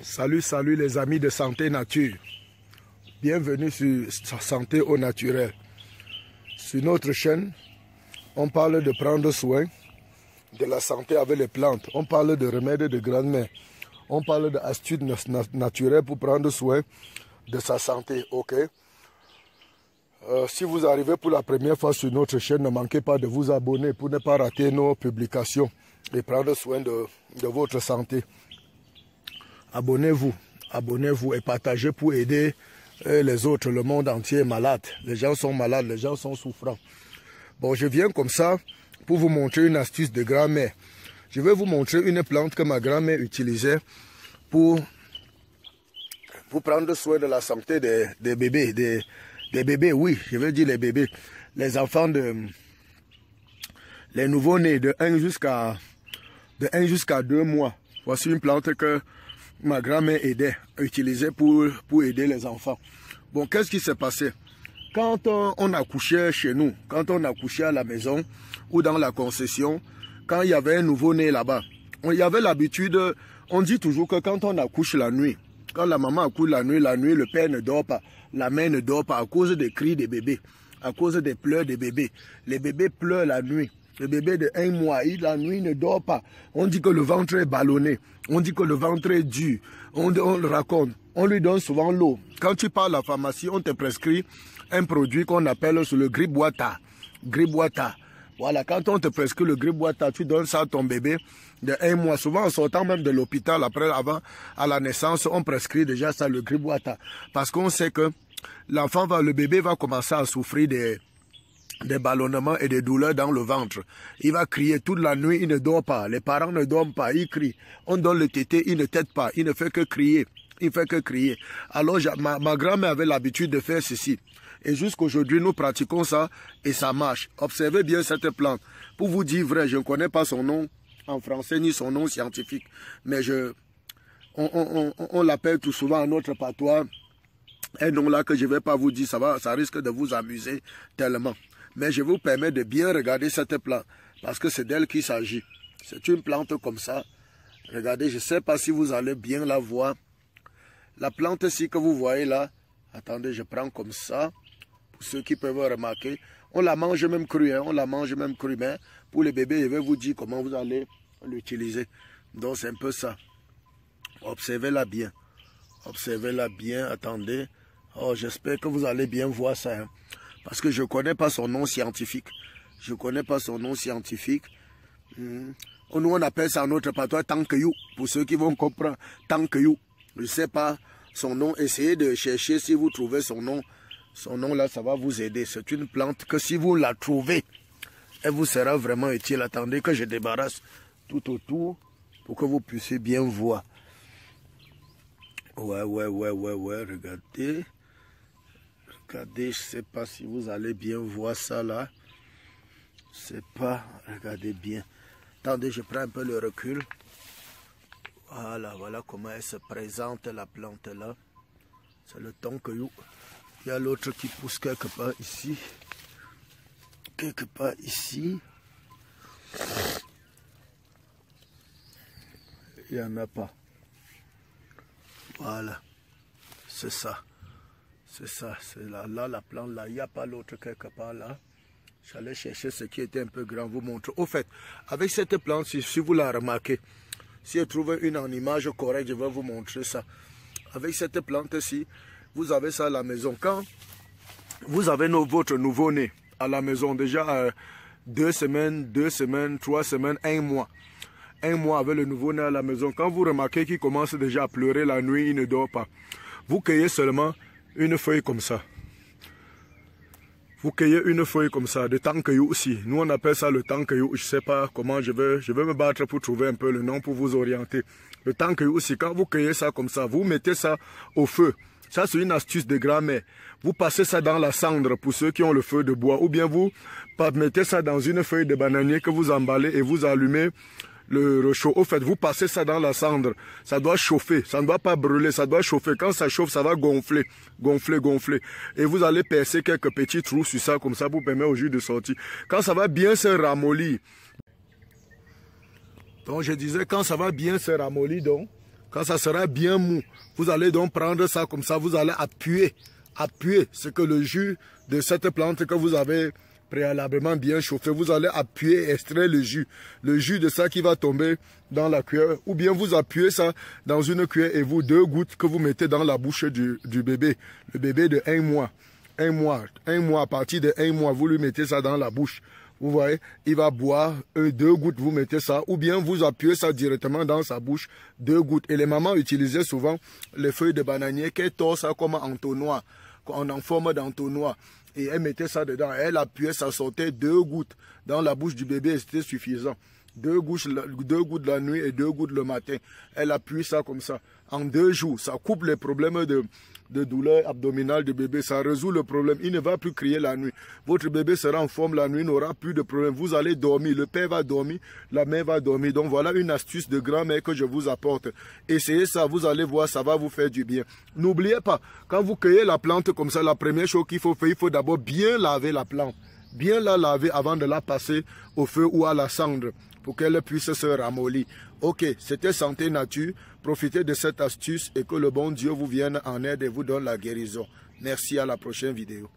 Salut les amis de Santé Nature. Bienvenue sur Santé au Naturel. Sur notre chaîne, on parle de prendre soin de la santé avec les plantes. On parle de remèdes de grand-mère. On parle d'astuces naturelles pour prendre soin de sa santé. Ok? Si vous arrivez pour la première fois sur notre chaîne, ne manquez pas de vous abonner pour ne pas rater nos publications et prendre soin de votre santé. Abonnez-vous et partagez pour aider les autres. Le monde entier est malade. Les gens sont malades, les gens sont souffrants. Bon, je viens comme ça pour vous montrer une astuce de grand-mère. Je vais vous montrer une plante que ma grand-mère utilisait pour prendre soin de la santé des bébés. Des bébés, oui, je veux dire les bébés. Les enfants les nouveaux-nés de 1 jusqu'à 2 mois. Voici une plante que ma grand-mère utilisait pour aider les enfants. Bon, qu'est-ce qui s'est passé? Quand on accouchait chez nous, quand on accouchait à la maison ou dans la concession, quand il y avait un nouveau-né là-bas, il y avait l'habitude, on dit toujours que quand on accouche la nuit, quand la maman accouche la nuit, le père ne dort pas, la mère ne dort pas à cause des cris des bébés, à cause des pleurs des bébés. Les bébés pleurent la nuit. Le bébé de 1 mois, la nuit ne dort pas. On dit que le ventre est ballonné. On dit que le ventre est dur. On le raconte. On lui donne souvent l'eau. Quand tu pars à la pharmacie, on te prescrit un produit qu'on appelle sur le Grip Water. Grip Water. Voilà, quand on te prescrit le Grip Water, tu donnes ça à ton bébé de 1 mois. Souvent, en sortant même de l'hôpital, avant, à la naissance, on prescrit déjà ça, le Grip Water. Parce qu'on sait que le bébé va commencer à souffrir des ballonnements et des douleurs dans le ventre. Il va crier toute la nuit, il ne dort pas. Les parents ne dorment pas, ils crient. On donne le tété, il ne tète pas, il ne fait que crier. Il fait que crier. Alors, ma grand-mère avait l'habitude de faire ceci. Et jusqu'aujourd'hui, nous pratiquons ça et ça marche. Observez bien cette plante. Pour vous dire vrai, je ne connais pas son nom en français ni son nom scientifique. Mais on l'appelle tout souvent à notre patois. Un nom là que je ne vais pas vous dire, ça risque de vous amuser tellement. Mais je vous permets de bien regarder cette plante, parce que c'est d'elle qu'il s'agit. C'est une plante comme ça. Regardez, je ne sais pas si vous allez bien la voir. La plante-ci que vous voyez là, attendez, je prends comme ça, pour ceux qui peuvent remarquer. On la mange même crue, hein, on la mange même crue, mais pour les bébés, je vais vous dire comment vous allez l'utiliser. Donc c'est un peu ça. Observez-la bien. Observez-la bien, attendez. Oh, j'espère que vous allez bien voir ça, hein. Parce que je ne connais pas son nom scientifique. Je ne connais pas son nom scientifique. Nous, on appelle ça en notre patois tankeyou. Pour ceux qui vont comprendre, tankeyou. Je ne sais pas son nom. Essayez de chercher si vous trouvez son nom. Son nom là, ça va vous aider. C'est une plante que si vous la trouvez, elle vous sera vraiment utile. Attendez que je débarrasse tout autour pour que vous puissiez bien voir. Ouais, regardez. Regardez, je ne sais pas si vous allez bien voir ça là. Je ne sais pas, regardez bien. Attendez, je prends un peu le recul. Voilà comment elle se présente, la plante là. C'est le tankeyou. Il y a l'autre qui pousse quelque part ici. Quelque part ici. Il n'y en a pas. Voilà. C'est ça. C'est ça, c'est là, la plante là, il n'y a pas l'autre quelque part là. J'allais chercher ce qui était un peu grand, vous montrer. Au fait, avec cette plante, si vous la remarquez, si je trouve une en image correcte, je vais vous montrer ça. Avec cette plante-ci, vous avez ça à la maison. Quand vous avez votre nouveau-né à la maison, déjà 2 semaines, 3 semaines, 1 mois. 1 mois avec le nouveau-né à la maison. Quand vous remarquez qu'il commence déjà à pleurer la nuit, il ne dort pas. Vous cueillez seulement une feuille comme ça. Vous cueillez une feuille comme ça, de tankeyou aussi. Nous on appelle ça le tankeyou. Je ne sais pas comment je vais me battre pour trouver un peu le nom pour vous orienter. Le tankeyou aussi, quand vous cueillez ça comme ça, vous mettez ça au feu. Ça c'est une astuce de grand-mère. Vous passez ça dans la cendre pour ceux qui ont le feu de bois. Ou bien vous mettez ça dans une feuille de bananier que vous emballez et vous allumez le réchaud. Au fait, vous passez ça dans la cendre. Ça doit chauffer. Ça ne doit pas brûler. Ça doit chauffer. Quand ça chauffe, ça va gonfler. Gonfler. Et vous allez percer quelques petits trous sur ça, comme ça, pour permettre au jus de sortir. Quand ça va bien se ramollir. Donc, je disais, quand ça va bien se ramollir, donc, Quand ça sera bien mou, vous allez donc prendre ça comme ça, vous allez appuyer ce que le jus de cette plante que vous avez préalablement bien chauffé, vous allez appuyer, extraire le jus de ça qui va tomber dans la cuillère, ou bien vous appuyez ça dans une cuillère et vous 2 gouttes que vous mettez dans la bouche du bébé, le bébé de 1 mois, à partir de 1 mois, vous lui mettez ça dans la bouche. Vous voyez, il va boire 2 gouttes, vous mettez ça, ou bien vous appuyez ça directement dans sa bouche, 2 gouttes. Et les mamans utilisaient souvent les feuilles de bananier qui tordaient ça comme entonnoir, en forme d'entonnoir. Et elle mettait ça dedans, elle appuyait, ça sortait 2 gouttes dans la bouche du bébé, c'était suffisant. 2 gouttes la nuit et 2 gouttes le matin. Elle appuie ça comme ça. En 2 jours, ça coupe les problèmes de douleur abdominale du bébé. Ça résout le problème. Il ne va plus crier la nuit. Votre bébé sera en forme la nuit, n'aura plus de problème. Vous allez dormir. Le père va dormir, la mère va dormir. Donc voilà une astuce de grand-mère que je vous apporte. Essayez ça, vous allez voir, ça va vous faire du bien. N'oubliez pas, quand vous cueillez la plante comme ça, la première chose qu'il faut faire, il faut d'abord bien laver la plante. Bien la laver avant de la passer au feu ou à la cendre pour qu'elle puisse se ramollir. Ok, c'était Santé Nature. Profitez de cette astuce et que le bon Dieu vous vienne en aide et vous donne la guérison. Merci, à la prochaine vidéo.